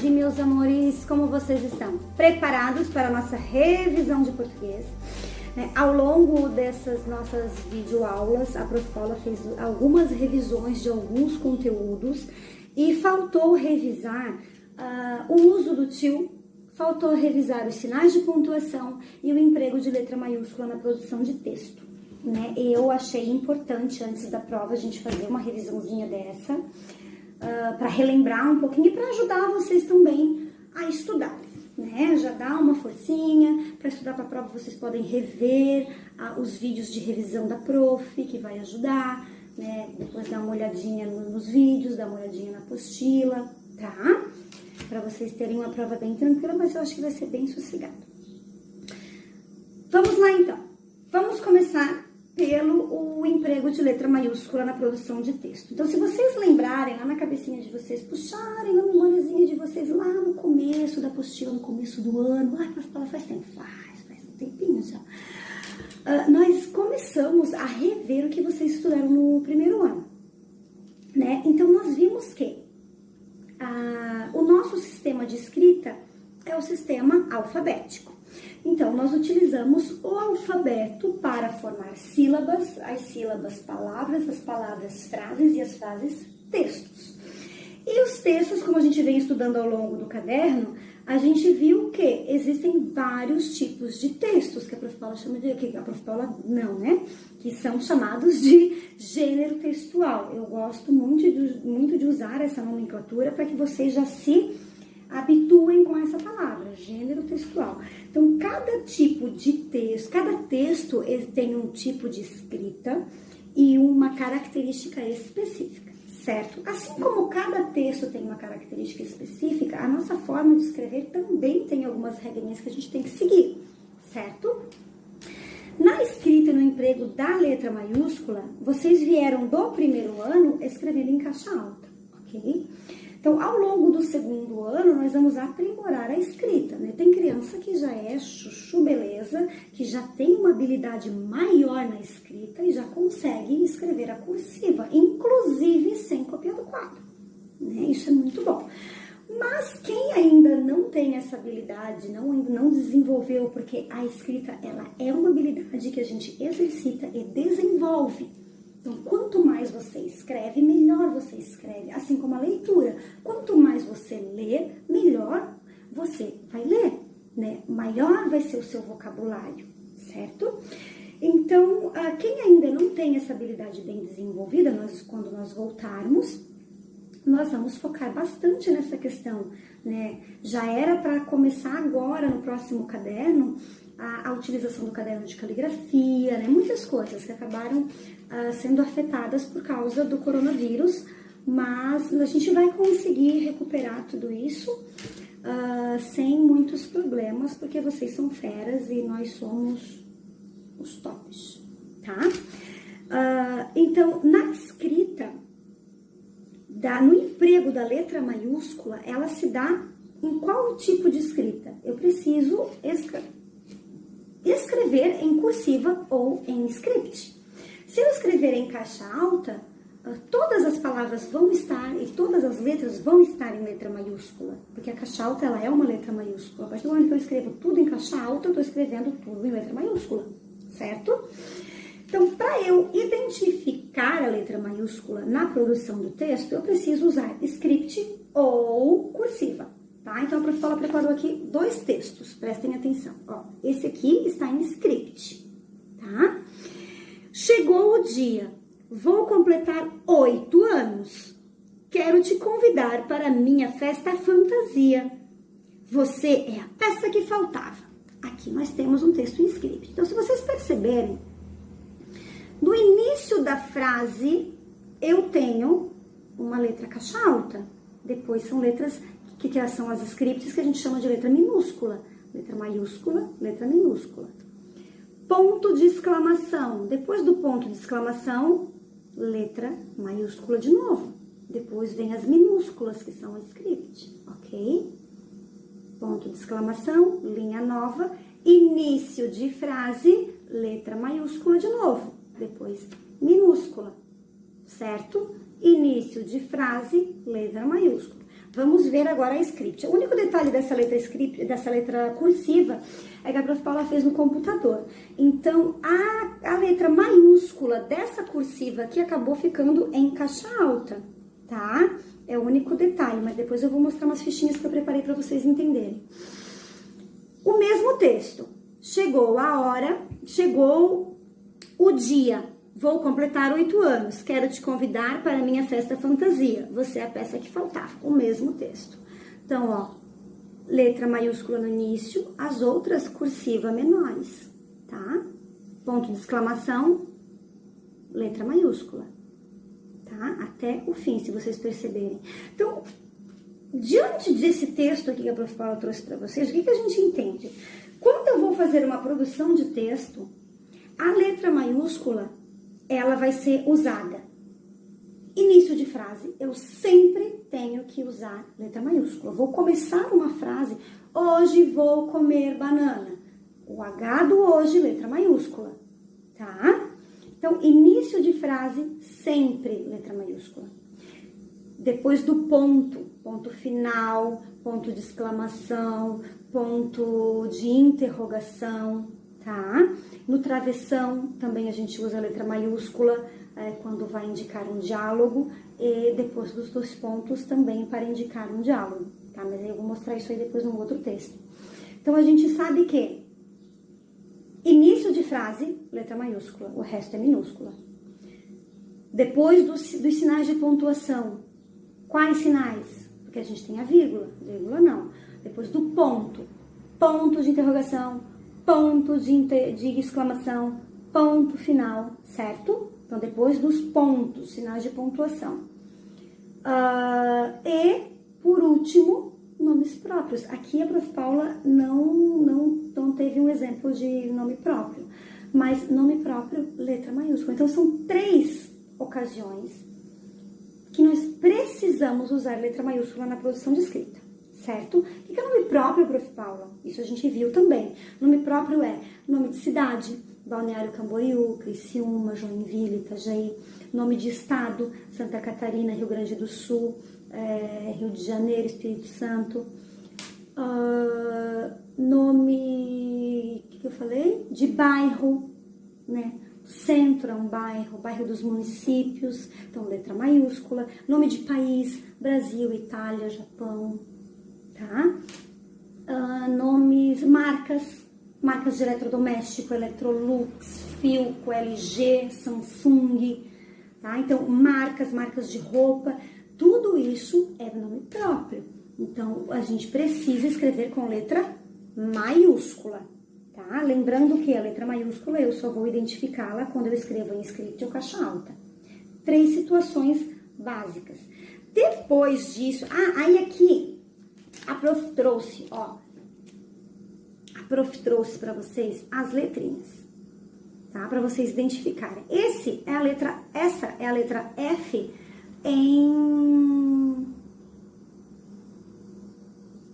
tarde, meus amores, como vocês estão? Preparados para a nossa revisão de português? Ao longo dessas nossas videoaulas, a Prof. Paula fez algumas revisões de alguns conteúdos e faltou revisar o uso do to, faltou revisar os sinais de pontuação e o emprego de letra maiúscula na produção de texto. Eu achei importante, antes da prova, a gente fazer uma revisãozinha dessa, para relembrar um pouquinho e para ajudar vocês também a estudar, Já dá uma forcinha, para estudar para a prova vocês podem rever os vídeos de revisão da prof, que vai ajudar, Depois dá uma olhadinha nos vídeos, dá uma olhadinha na apostila, tá? Para vocês terem uma prova bem tranquila, mas eu acho que vai ser bem sossegado. Vamos lá então, vamos começar pelo emprego de letra maiúscula na produção de texto. Então, se vocês lembrarem lá na cabecinha de vocês, puxarem na memóriazinha de vocês lá no começo da apostila, no começo do ano, Prof. Paula, faz tempo, faz um tempinho já. Nós começamos a rever o que vocês estudaram no primeiro ano, Então, nós vimos que o nosso sistema de escrita é o sistema alfabético. Então, nós utilizamos o alfabeto para formar sílabas, as sílabas palavras, as palavras frases e as frases textos. E os textos, como a gente vem estudando ao longo do caderno, a gente viu que existem vários tipos de textos, que a Prof. Paula chama de... que a Prof. Paula não, Que são chamados de gênero textual. Eu gosto muito de usar essa nomenclatura para que vocês já se habituem com essa palavra, gênero textual. Então, cada tipo de texto, cada texto tem um tipo de escrita e uma característica específica, certo? Assim como cada texto tem uma característica específica, a nossa forma de escrever também tem algumas regrinhas que a gente tem que seguir, certo? Na escrita e no emprego da letra maiúscula, vocês vieram do primeiro ano escrevendo em caixa alta, ok? Então, ao longo do segundo ano, nós vamos aprimorar a escrita, Tem criança que já é chuchu beleza, que já tem uma habilidade maior na escrita e já consegue escrever a cursiva, inclusive sem copiar do quadro, Isso é muito bom. Mas quem ainda não tem essa habilidade, não desenvolveu, porque a escrita, ela é uma habilidade que a gente exercita e desenvolve. Então, quanto mais você escreve, melhor você escreve. Assim como a leitura. Quanto mais você lê, melhor você vai ler, Maior vai ser o seu vocabulário, certo? Então, quem ainda não tem essa habilidade bem desenvolvida, quando nós voltarmos, nós vamos focar bastante nessa questão, Já era para começar agora, no próximo caderno, a utilização do caderno de caligrafia, Muitas coisas que acabaram sendo afetadas por causa do coronavírus, mas a gente vai conseguir recuperar tudo isso sem muitos problemas, porque vocês são feras e nós somos os tops, tá? Então, na escrita, no emprego da letra maiúscula, ela se dá em qual tipo de escrita? Eu preciso escrever em cursiva ou em script. Se eu escrever em caixa alta, todas as palavras vão estar e todas as letras vão estar em letra maiúscula, porque a caixa alta, ela é uma letra maiúscula. A partir do momento que eu escrevo tudo em caixa alta, eu estou escrevendo tudo em letra maiúscula, certo? Então, para eu identificar a letra maiúscula na produção do texto, eu preciso usar script ou cursiva, tá? Então, a Prof. Paula preparou aqui 2 textos, prestem atenção. Esse aqui está em script, tá? Chegou o dia, vou completar 8 anos. Quero te convidar para a minha festa fantasia. Você é a peça que faltava. Aqui nós temos um texto em script. Então, se vocês perceberem, no início da frase, eu tenho uma letra caixa alta. Depois são letras que são as scripts, que a gente chama de letra minúscula. Letra maiúscula, letra minúscula. Ponto de exclamação. Depois do ponto de exclamação, letra maiúscula de novo. Depois vem as minúsculas, que são o script, ok? Ponto de exclamação, linha nova. Início de frase, letra maiúscula de novo. Depois, minúscula, certo? Início de frase, letra maiúscula. Vamos ver agora a script. O único detalhe dessa letra script, dessa letra cursiva, é que a Prof. Paula fez no computador. Então, a letra maiúscula dessa cursiva aqui acabou ficando em caixa alta, tá? É o único detalhe, mas depois eu vou mostrar umas fichinhas que eu preparei para vocês entenderem. O mesmo texto. Chegou a hora, chegou o dia. Vou completar 8 anos. Quero te convidar para a minha festa fantasia. Você é a peça que faltava. O mesmo texto. Então, ó, letra maiúscula no início, as outras cursiva menores, tá? Ponto de exclamação, letra maiúscula, tá? Até o fim, se vocês perceberem. Então, diante desse texto aqui que a Prof. Paula trouxe para vocês, o que a gente entende? Quando eu vou fazer uma produção de texto, a letra maiúscula, ela vai ser usada. Início de frase, eu sempre tenho que usar letra maiúscula. Vou começar uma frase, hoje vou comer banana. O H do hoje, letra maiúscula, tá? Então, início de frase, sempre letra maiúscula. Depois do ponto, ponto final, ponto de exclamação, ponto de interrogação, tá? No travessão, também a gente usa a letra maiúscula quando vai indicar um diálogo, e depois dos 2 pontos também para indicar um diálogo, tá? Mas aí eu vou mostrar isso aí depois num outro texto. Então, a gente sabe que início de frase, letra maiúscula, o resto é minúscula. Depois dos sinais de pontuação, quais sinais? Porque a gente tem a vírgula não. Depois do ponto, ponto de interrogação, ponto de exclamação, ponto final, certo? Então, depois dos pontos, sinais de pontuação. E, por último, nomes próprios. Aqui a Prof. Paula não teve um exemplo de nome próprio, mas nome próprio, letra maiúscula. Então, são 3 ocasiões que nós precisamos usar letra maiúscula na produção de escrita, certo? O que é nome próprio, Prof. Paula? Isso a gente viu também. Nome próprio é nome de cidade, Balneário Camboriú, Criciúma, Joinville, Itajaí. Nome de estado, Santa Catarina, Rio Grande do Sul, Rio de Janeiro, Espírito Santo. Nome, o que eu falei? De bairro, né? Centro é um bairro, bairro dos municípios, então letra maiúscula. Nome de país, Brasil, Itália, Japão, tá? Nomes, marcas de eletrodoméstico, Electrolux, Philco, LG, Samsung, tá? Então, marcas de roupa, tudo isso é nome próprio. Então, a gente precisa escrever com letra maiúscula, tá? Lembrando que a letra maiúscula eu só vou identificá-la quando eu escrevo em script ou caixa alta. 3 situações básicas. Depois disso, aí aqui a Prof trouxe, ó. A Prof trouxe para vocês as letrinhas, tá? Para vocês identificarem. Essa é a letra F em...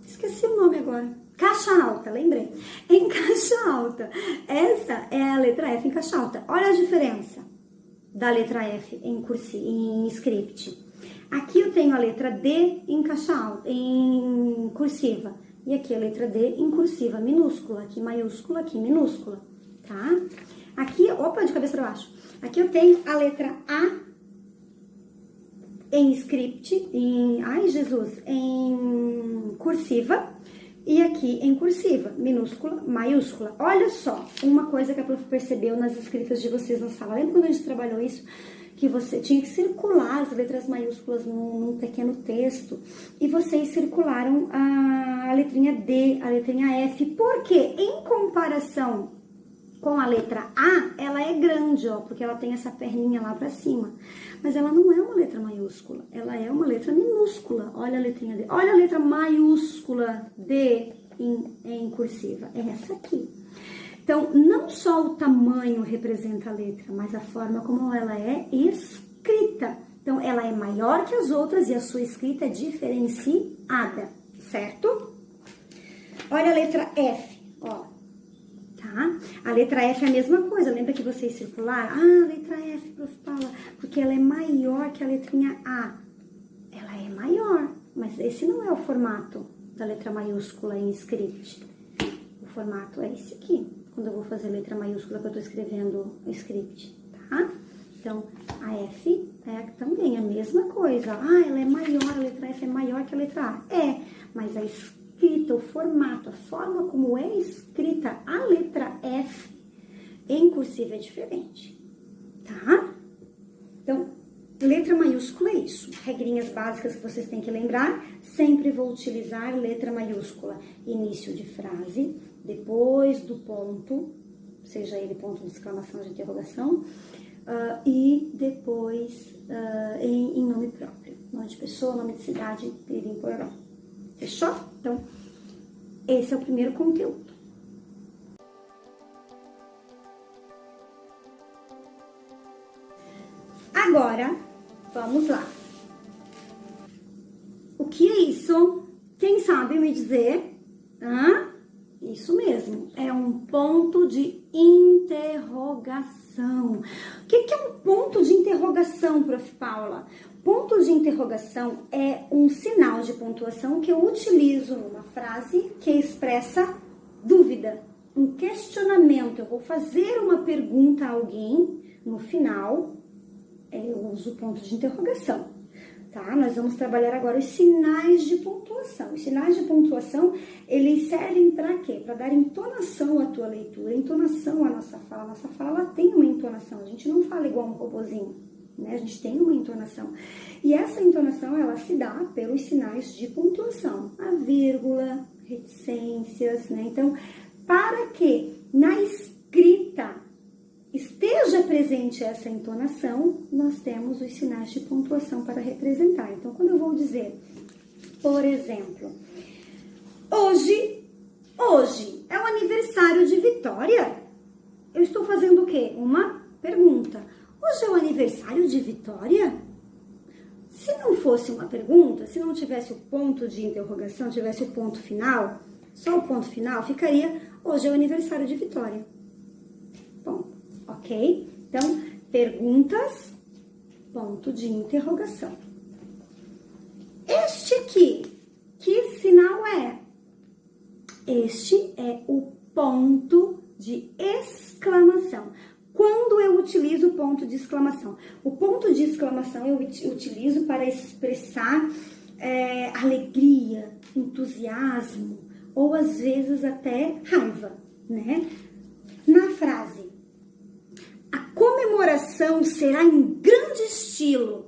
Esqueci o nome agora. Caixa alta, lembrei. Em caixa alta. Essa é a letra F em caixa alta. Olha a diferença da letra F em script. Aqui eu tenho a letra D em caixa alta, em cursiva. E aqui a letra D em cursiva minúscula. Aqui maiúscula, aqui minúscula, tá? Aqui, opa, de cabeça para baixo. Aqui eu tenho a letra A em script, em cursiva. E aqui em cursiva, minúscula, maiúscula. Olha só, uma coisa que a Prof percebeu nas escritas de vocês na sala. Lembra quando a gente trabalhou isso? Que você tinha que circular as letras maiúsculas num pequeno texto. E vocês circularam a letrinha D, a letrinha F. Porque, em comparação com a letra A, ela é grande, ó, porque ela tem essa perninha lá pra cima. Mas ela não é uma letra maiúscula, ela é uma letra minúscula. Olha a letrinha D. Olha a letra maiúscula D em cursiva. É essa aqui. Então, não só o tamanho representa a letra, mas a forma como ela é escrita. Então, ela é maior que as outras e a sua escrita é diferenciada, certo? Olha a letra F, ó. Tá? A letra F é a mesma coisa, lembra que vocês circularam? Ah, a letra F, Prof. Paula, porque ela é maior que a letrinha A. Ela é maior, mas esse não é o formato da letra maiúscula em script. O formato é esse aqui, quando eu vou fazer letra maiúscula que eu tô escrevendo o script, tá? Então, a F é também a mesma coisa. Ah, ela é maior, a letra F é maior que a letra A. É, mas a escrita, o formato, a forma como é escrita a letra F em cursiva é diferente, tá? Então, letra maiúscula é isso. Regrinhas básicas que vocês têm que lembrar. Sempre vou utilizar letra maiúscula. Início de frase, depois do ponto, seja ele ponto de exclamação, de interrogação, e depois em nome próprio. Nome de pessoa, nome de cidade, piririm, pororó. Fechou? Então, esse é o primeiro conteúdo. Agora, vamos lá. O que é isso? Quem sabe me dizer? Isso mesmo, é um ponto de interrogação. O que é um ponto de interrogação, Prof. Paula? Ponto de interrogação é um sinal de pontuação que eu utilizo numa frase que expressa dúvida, um questionamento. Eu vou fazer uma pergunta a alguém, no final, eu uso o ponto de interrogação. Tá? Nós vamos trabalhar agora os sinais de pontuação. Os sinais de pontuação, eles servem para quê? Para dar entonação à tua leitura, entonação à nossa fala. A nossa fala, ela tem uma entonação. A gente não fala igual um robozinho, né? A gente tem uma entonação. E essa entonação, ela se dá pelos sinais de pontuação. A vírgula, reticências, né? Então, para que na escrita esteja presente essa entonação, nós temos os sinais de pontuação para representar. Então, quando eu vou dizer, por exemplo, hoje é o aniversário de Vitória, eu estou fazendo o quê? Uma pergunta. Hoje é o aniversário de Vitória? Se não fosse uma pergunta, se não tivesse o ponto de interrogação, tivesse o ponto final, só o ponto final, ficaria, hoje é o aniversário de Vitória. Ponto. Ok? Então, perguntas, ponto de interrogação. Este aqui, que sinal é? Este é o ponto de exclamação. Quando eu utilizo o ponto de exclamação? O ponto de exclamação eu utilizo para expressar alegria, entusiasmo, ou às vezes até raiva, né? Na frase, a comemoração será em grande estilo.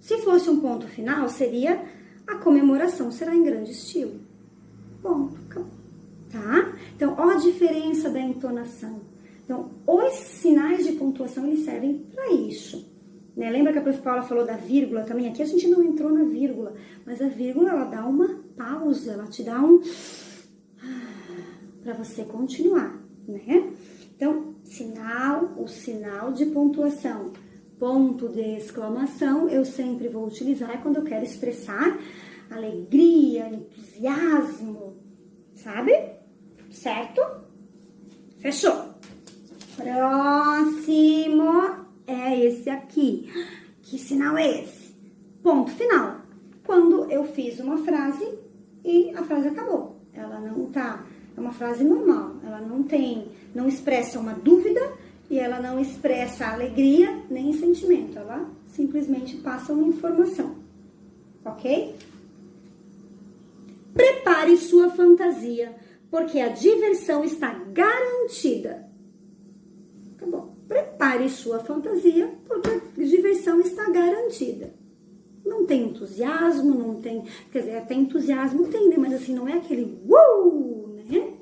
Se fosse um ponto final, seria a comemoração será em grande estilo. Ponto, acabou. Tá? Então, ó a diferença da entonação. Então, os sinais de pontuação, eles servem para isso. Né? Lembra que a Prof. Paula falou da vírgula também? Aqui a gente não entrou na vírgula, mas a vírgula, ela dá uma pausa, ela te dá para você continuar, né? Então, o sinal de pontuação, ponto de exclamação, eu sempre vou utilizar quando eu quero expressar alegria, entusiasmo, sabe? Certo? Fechou. Próximo é esse aqui. Que sinal é esse? Ponto final. Quando eu fiz uma frase e a frase acabou. Ela não tá... É uma frase normal, ela não expressa uma dúvida e ela não expressa alegria nem sentimento, ela simplesmente passa uma informação, ok? Prepare sua fantasia, porque a diversão está garantida. Acabou. Prepare sua fantasia, porque a diversão está garantida. Não tem entusiasmo, não tem... Quer dizer, até entusiasmo tem, né? Mas assim, não é aquele né?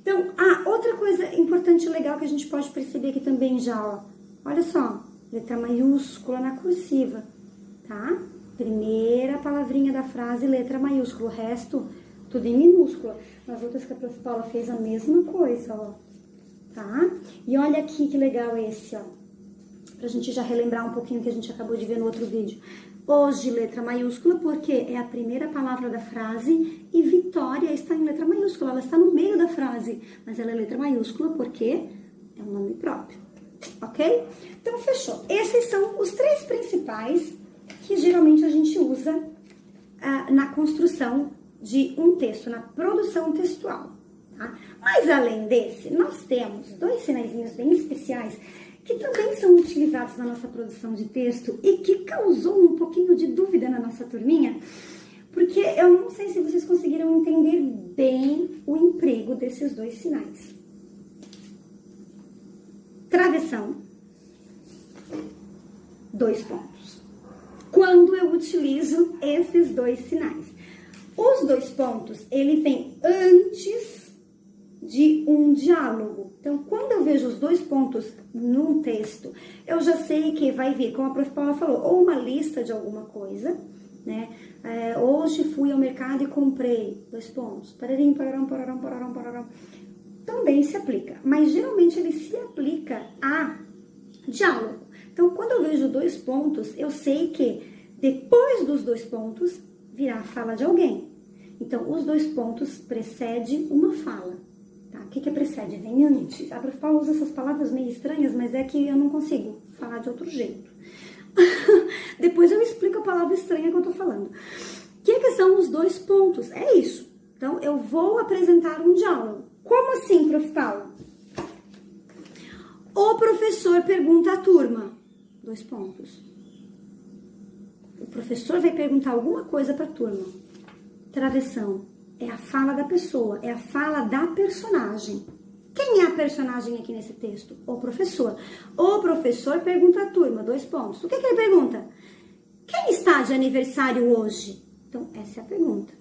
Então, outra coisa importante e legal que a gente pode perceber aqui também já, ó. Olha só, letra maiúscula na cursiva, tá? Primeira palavrinha da frase, letra maiúscula. O resto, tudo em minúscula. Nas outras que a Prof. Paula fez a mesma coisa, ó. Tá? E olha aqui que legal esse, ó. Pra gente já relembrar um pouquinho que a gente acabou de ver no outro vídeo. Hoje, letra maiúscula, porque é a primeira palavra da frase e Vitória está em letra maiúscula, ela está no meio da frase, mas ela é letra maiúscula porque é um nome próprio, ok? Então, fechou. Esses são os três principais que geralmente a gente usa na construção de um texto, na produção textual. Tá? Mas além desse, nós temos 2 sinaizinhos bem especiais que também são utilizados na nossa produção de texto e que causou um pouquinho de dúvida na nossa turminha, porque eu não sei se vocês conseguiram entender bem o emprego desses 2 sinais. Travessão, 2 pontos. Quando eu utilizo esses 2 sinais? Os 2 pontos, ele vem antes de um diálogo. Então, quando eu vejo os 2 pontos num texto, eu já sei que vai vir, como a prof. Paula falou, ou uma lista de alguma coisa, né? Hoje fui ao mercado e comprei, 2 pontos. Pararim, pararam, pararam, pararam, pararam. Também se aplica, mas geralmente ele se aplica a diálogo. Então, quando eu vejo 2 pontos, eu sei que depois dos 2 pontos virá a fala de alguém. Então, os 2 pontos precedem uma fala. Tá? O que precede? Vem antes. A prof. Paula usa essas palavras meio estranhas, mas é que eu não consigo falar de outro jeito. Depois eu explico a palavra estranha que eu tô falando. O que são os 2 pontos? É isso. Então, eu vou apresentar um diálogo. Como assim, prof. Paula? O professor pergunta à turma. 2 pontos. O professor vai perguntar alguma coisa para a turma. Travessão. É a fala da pessoa, é a fala da personagem. Quem é a personagem aqui nesse texto? O professor. O professor pergunta à turma, 2 pontos. O que ele pergunta? Quem está de aniversário hoje? Então, essa é a pergunta,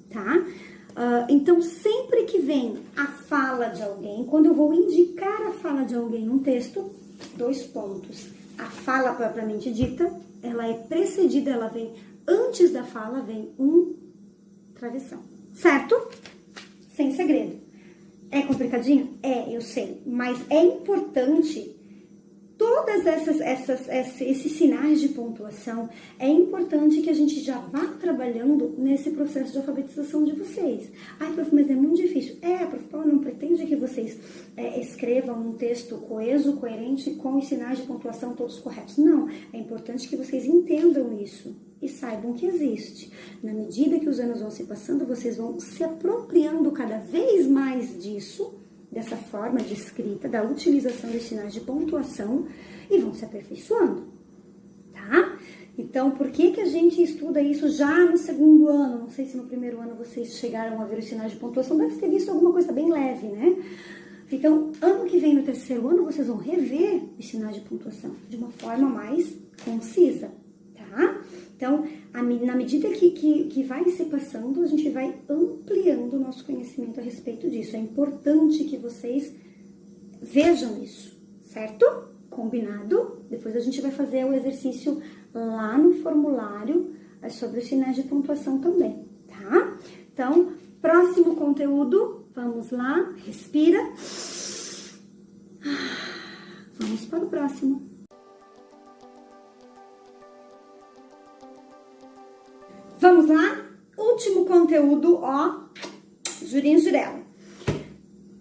tá? Então, sempre que vem a fala de alguém, quando eu vou indicar a fala de alguém num texto, 2 pontos. A fala propriamente dita, ela é precedida, ela vem antes da fala, vem um travessão. Certo? Sem segredo. É complicadinho? É, eu sei. Mas é importante, todas esses sinais de pontuação, é importante que a gente já vá trabalhando nesse processo de alfabetização de vocês. Ai, prof, mas é muito difícil. A prof. Paula não pretende que vocês escrevam um texto coeso, coerente, com os sinais de pontuação todos corretos. Não, é importante que vocês entendam isso e saibam que existe. Na medida que os anos vão se passando, vocês vão se apropriando cada vez mais disso, dessa forma de escrita, da utilização dos sinais de pontuação, e vão se aperfeiçoando, tá? Então, por que a gente estuda isso já no 2º ano? Não sei se no 1º ano vocês chegaram a ver os sinais de pontuação, deve ter visto alguma coisa bem leve, né? Então, ano que vem, no 3º ano, vocês vão rever os sinais de pontuação de uma forma mais concisa, tá? Então, na medida que vai se passando, a gente vai ampliando o nosso conhecimento a respeito disso. É importante que vocês vejam isso, certo? Combinado? Depois a gente vai fazer o exercício lá no formulário sobre os sinais de pontuação também, tá? Então, próximo conteúdo, vamos lá, respira. Vamos para o próximo. Vamos lá? Último conteúdo, ó, jurinho jurela.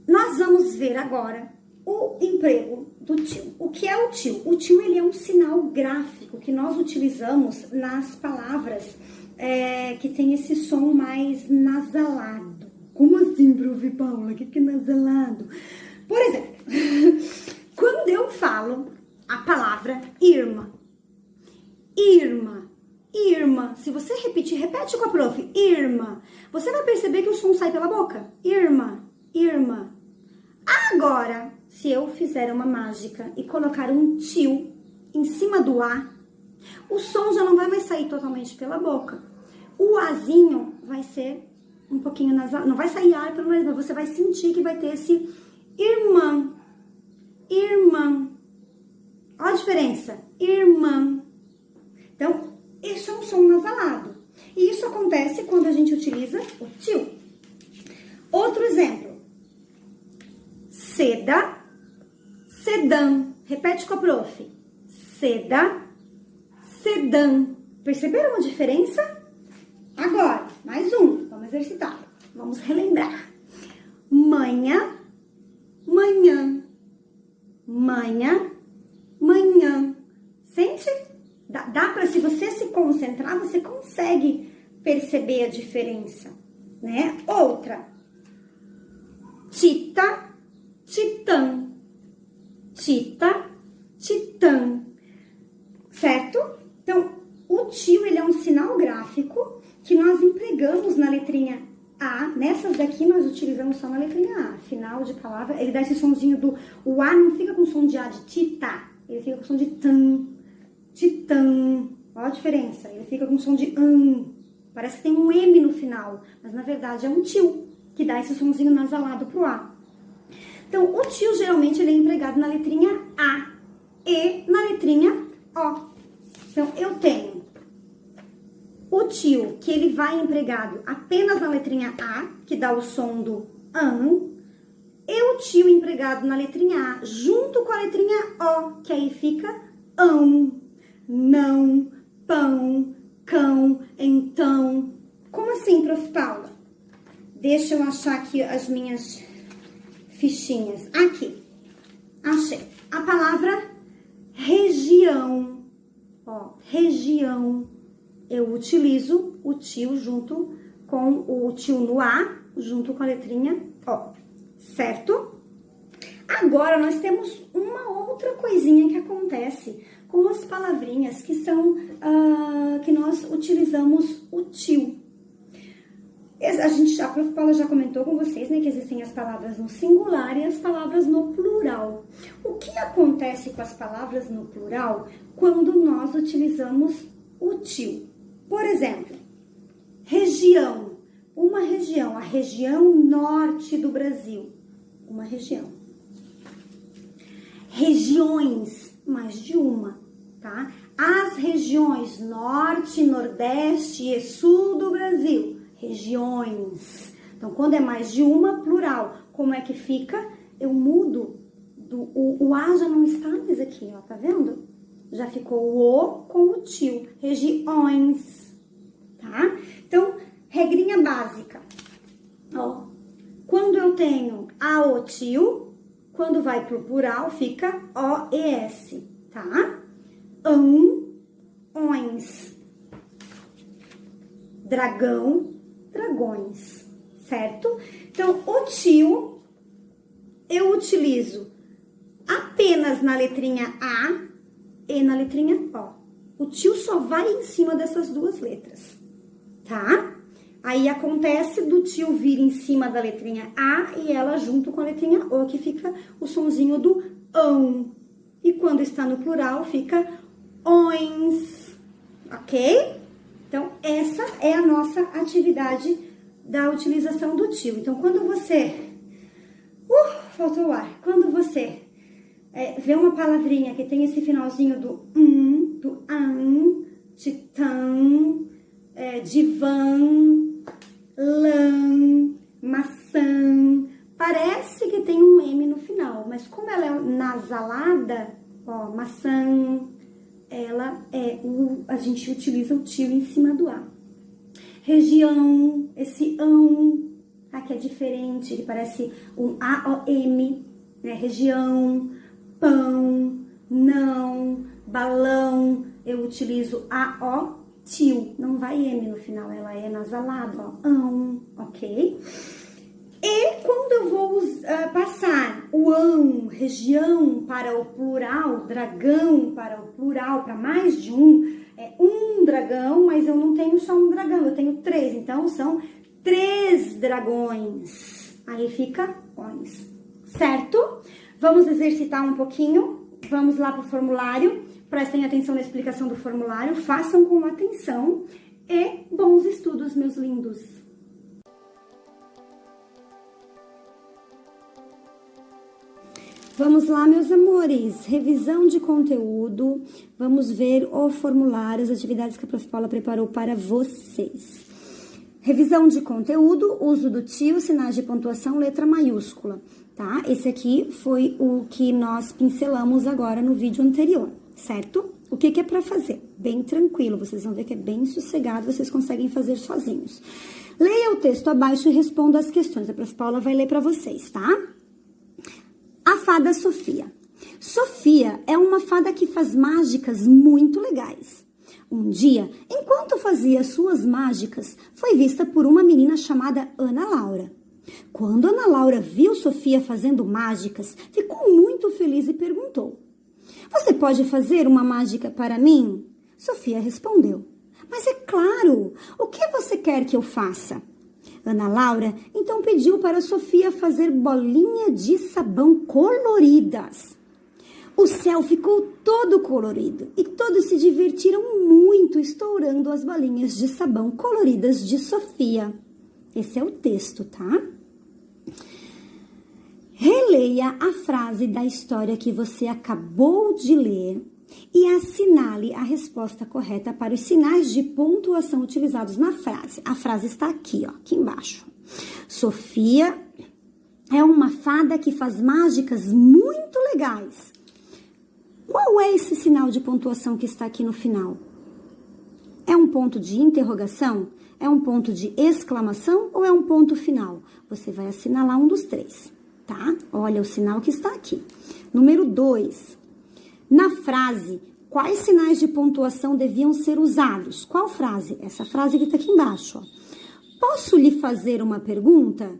Nós vamos ver agora o emprego do tio. O que é o tio? O tio, ele é um sinal gráfico que nós utilizamos nas palavras que tem esse som mais nasalado. Como assim, prof. Paula? O que é nasalado? Por exemplo, quando eu falo a palavra Irma, Irma, se você repete com a prof, Irma, você vai perceber que o som sai pela boca. Irma. Agora, se eu fizer uma mágica e colocar um tio em cima do A, o som já não vai mais sair totalmente pela boca. O Azinho vai ser um pouquinho nasal, não vai sair ar pelo nariz, mas você vai sentir que vai ter esse irmã. Olha a diferença, irmã. Então, isso é um som nasalado. E isso acontece quando a gente utiliza o tio. Outro exemplo. Seda, sedã. Repete com a prof. Seda, sedã. Perceberam a diferença? Agora, mais um. Vamos exercitar. Vamos relembrar. Manhã. Sente? Dá pra, se você se concentrar, você consegue perceber a diferença, né? Outra, tita, titã, tita, titã, certo? Então, o tio, ele é um sinal gráfico que nós empregamos na letrinha A. Nessas daqui nós utilizamos só na letrinha A. Final de palavra, ele dá esse sonzinho do... O A não fica com som de A de tita, ele fica com som de tan, titã. Olha a diferença, ele fica com som de Parece que tem um M no final, mas na verdade é um tio, que dá esse sonzinho nasalado pro A. Então, o tio geralmente ele é empregado na letrinha A e na letrinha O. Então, eu tenho o tio, que ele vai empregado apenas na letrinha A, que dá o som do e o tio empregado na letrinha A, junto com a letrinha O, que aí fica não, pão, cão, então. Como assim, Prof. Paula? Deixa eu achar aqui as minhas fichinhas. Aqui, achei. A palavra região. Ó, região. Eu utilizo o tio junto com o tio no A, junto com a letrinha O, certo? Agora, nós temos uma outra coisinha que acontece com as palavrinhas que são, que nós utilizamos o tio. A Prof. Paula já comentou com vocês, né, que existem as palavras no singular e as palavras no plural. O que acontece com as palavras no plural quando nós utilizamos o tio? Por exemplo, região. Uma região, a região norte do Brasil. Uma região. Regiões, mais de uma, tá? As regiões norte, nordeste e sul do Brasil. Regiões. Então, quando é mais de uma, plural. Como é que fica? Eu mudo. O A já não está mais aqui, ó, tá vendo? Já ficou o O com o tio. Regiões, tá? Então, regrinha básica. Ó, quando eu tenho A, O, tio, quando vai pro plural, fica O, E, S, tá? Ões. Dragão, dragões, certo? Então, o tio, eu utilizo apenas na letrinha A e na letrinha O. O tio só vai em cima dessas duas letras, tá? Aí acontece do tio vir em cima da letrinha A e ela junto com a letrinha O, que fica o sonzinho do ão. E quando está no plural, fica ões, ok? Então, essa é a nossa atividade da utilização do tio. Então, quando você... faltou o ar. Quando você vê uma palavrinha que tem esse finalzinho do an, titã, divã, lã, maçã, parece que tem um M no final, mas como ela é nasalada, ó, maçã, ela a gente utiliza o tio em cima do A. Região, esse ão, que é diferente, que parece um A-O-M, né? Região, pão, não, balão, eu utilizo A-O, tio, não vai M no final, ela é nasalada, ó, ão, ok? E quando eu vou passar o ão, região, para o plural, dragão para o plural, para mais de um, é um dragão, mas eu não tenho só um dragão, eu tenho 3, então são 3 dragões. Aí fica ões, certo? Vamos exercitar um pouquinho, vamos lá para o formulário, prestem atenção na explicação do formulário, façam com atenção e bons estudos, meus lindos! Vamos lá, meus amores, revisão de conteúdo, vamos ver o formulário, as atividades que a Prof. Paula preparou para vocês. Revisão de conteúdo, uso do tio, sinais de pontuação, letra maiúscula, tá? Esse aqui foi o que nós pincelamos agora no vídeo anterior, certo? O que é para fazer? Bem tranquilo, vocês vão ver que é bem sossegado, vocês conseguem fazer sozinhos. Leia o texto abaixo e responda as questões, a Prof. Paula vai ler para vocês, tá? A fada Sofia. Sofia é uma fada que faz mágicas muito legais. Um dia, enquanto fazia suas mágicas, foi vista por uma menina chamada Ana Laura. Quando Ana Laura viu Sofia fazendo mágicas, ficou muito feliz e perguntou: "Você pode fazer uma mágica para mim?" Sofia respondeu: "Mas é claro! O que você quer que eu faça?" Ana Laura então pediu para Sofia fazer bolinha de sabão coloridas. O céu ficou todo colorido e todos se divertiram muito estourando as bolinhas de sabão coloridas de Sofia. Esse é o texto, tá? Releia a frase da história que você acabou de ler e assinale a resposta correta para os sinais de pontuação utilizados na frase. A frase está aqui, ó, aqui embaixo. Sofia é uma fada que faz mágicas muito legais. Qual é esse sinal de pontuação que está aqui no final? É um ponto de interrogação? É um ponto de exclamação ou é um ponto final? Você vai assinalar um dos três, tá? Olha o sinal que está aqui. Número 2. Na frase, quais sinais de pontuação deviam ser usados? Qual frase? Essa frase que está aqui embaixo, ó. Posso lhe fazer uma pergunta?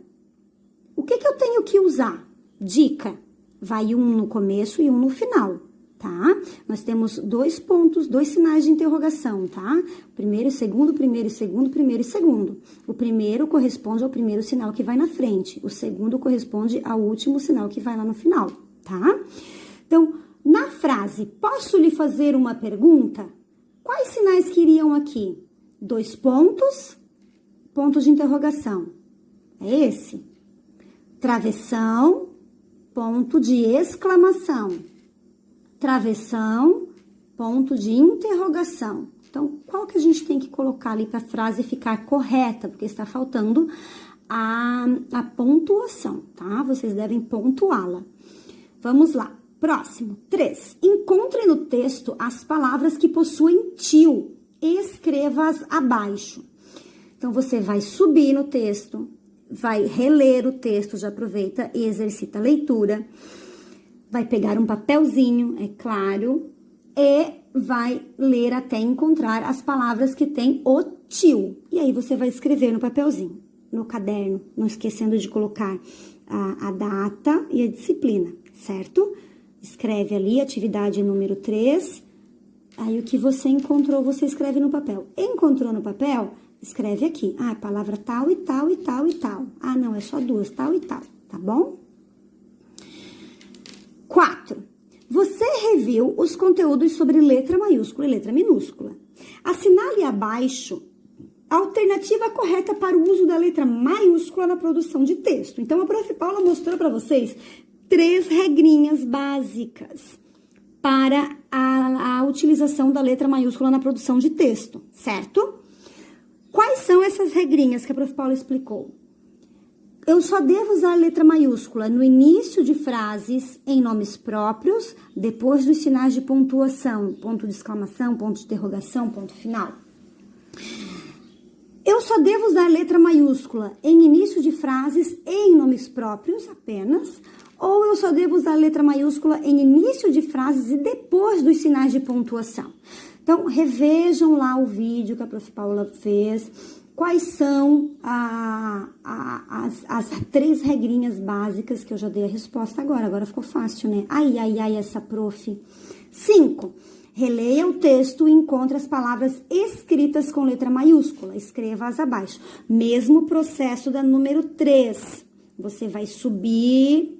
O que eu tenho que usar? Dica. Vai um no começo e um no final, tá? Nós temos 2 pontos, 2 sinais de interrogação, tá? Primeiro e segundo, primeiro e segundo, primeiro e segundo. O primeiro corresponde ao primeiro sinal que vai na frente. O segundo corresponde ao último sinal que vai lá no final, tá? Então, na frase, posso lhe fazer uma pergunta? Quais sinais que iriam aqui? 2 pontos, ponto de interrogação. É esse. Travessão, ponto de exclamação. Travessão, ponto de interrogação. Então, qual que a gente tem que colocar ali para a frase ficar correta? Porque está faltando a pontuação, tá? Vocês devem pontuá-la. Vamos lá. Próximo, 3. Encontre no texto as palavras que possuem til. Escreva-as abaixo. Então, você vai subir no texto, vai reler o texto, já aproveita e exercita a leitura. Vai pegar um papelzinho, é claro, e vai ler até encontrar as palavras que tem o til. E aí, você vai escrever no papelzinho, no caderno, não esquecendo de colocar a data e a disciplina, certo? Escreve ali, atividade número 3. Aí, o que você encontrou, você escreve no papel. Encontrou no papel, escreve aqui. Ah, a palavra tal e tal e tal e tal. Ah, não, é só 2, tal e tal, tá bom? 4. Você reviu os conteúdos sobre letra maiúscula e letra minúscula. Assinale abaixo a alternativa correta para o uso da letra maiúscula na produção de texto. Então, a Prof. Paula mostrou para vocês 3 regrinhas básicas para a utilização da letra maiúscula na produção de texto, certo? Quais são essas regrinhas que a Prof. Paula explicou? Eu só devo usar a letra maiúscula no início de frases em nomes próprios, depois dos sinais de pontuação, ponto de exclamação, ponto de interrogação, ponto final. Eu só devo usar a letra maiúscula em início de frases e em nomes próprios apenas, ou eu só devo usar a letra maiúscula em início de frases e depois dos sinais de pontuação. Então, revejam lá o vídeo que a Prof. Paula fez. Quais são as 3 regrinhas básicas que eu já dei a resposta agora. Agora ficou fácil, né? Ai, essa prof. 5. Releia o texto e encontre as palavras escritas com letra maiúscula. Escreva-as abaixo. Mesmo processo da número 3. Você vai subir,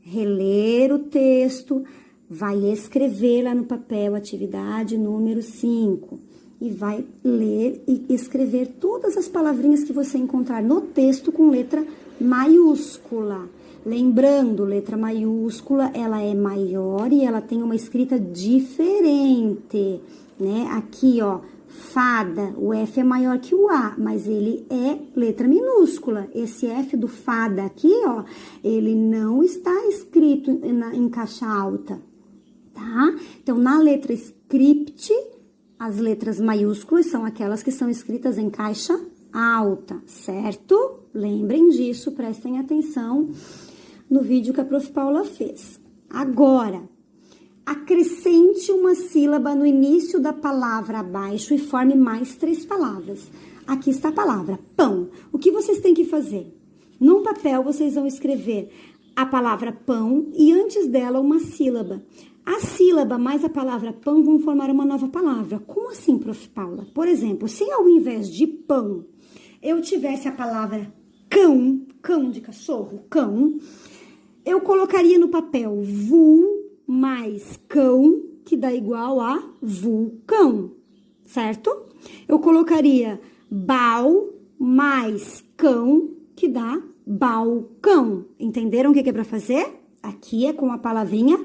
reler o texto, vai escrever lá no papel, atividade número 5. E vai ler e escrever todas as palavrinhas que você encontrar no texto com letra maiúscula. Lembrando, letra maiúscula, ela é maior e ela tem uma escrita diferente, né? Aqui, ó, fada, o F é maior que o A, mas ele é letra minúscula. Esse F do fada aqui, ó, ele não está escrito em caixa alta, tá? Então, na letra script, as letras maiúsculas são aquelas que são escritas em caixa alta, certo? Lembrem disso, prestem atenção no vídeo que a Prof. Paula fez. Agora, acrescente uma sílaba no início da palavra abaixo e forme mais 3 palavras. Aqui está a palavra pão. O que vocês têm que fazer? Num papel, vocês vão escrever a palavra pão e antes dela uma sílaba. A sílaba mais a palavra pão vão formar uma nova palavra. Como assim, Prof. Paula? Por exemplo, se ao invés de pão eu tivesse a palavra cão, cão de cachorro, cão, eu colocaria no papel vul mais cão, que dá igual a vulcão, certo? Eu colocaria bal mais cão, que dá balcão. Entenderam o que é para fazer? Aqui é com a palavrinha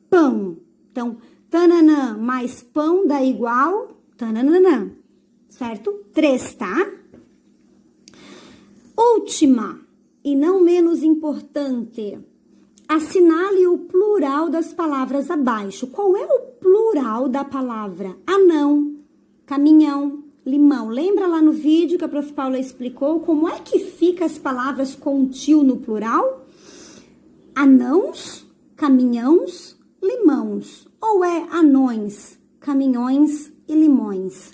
pão. Então, tananã mais pão dá igual tananã, certo? 3, tá? Última e não menos importante, assinale o plural das palavras abaixo. Qual é o plural da palavra anão, caminhão, limão? Lembra lá no vídeo que a Prof. Paula explicou como é que fica as palavras com tio no plural? Anãos, caminhãos, limãos. Ou é anões, caminhões e limões?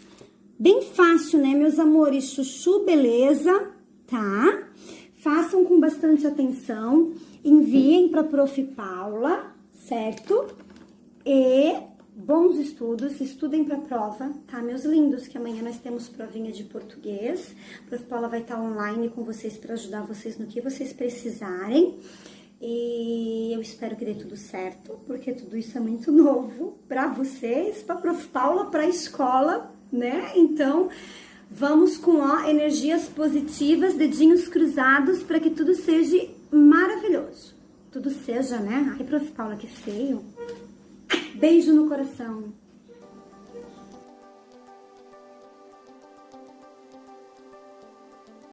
Bem fácil, né, meus amores? Chuchu, beleza? Tá? Façam com bastante atenção. Enviem para a Prof. Paula, certo? E bons estudos, estudem para a prova, tá, meus lindos? Que amanhã nós temos provinha de português. A Prof. Paula vai estar online com vocês para ajudar vocês no que vocês precisarem. E eu espero que dê tudo certo, porque tudo isso é muito novo para vocês, para a Prof. Paula, para a escola, né? Então, vamos com energias positivas, dedinhos cruzados, para que tudo seja maravilhoso. Tudo seja, né? Ai, Prof. Paula, que feio. Beijo no coração.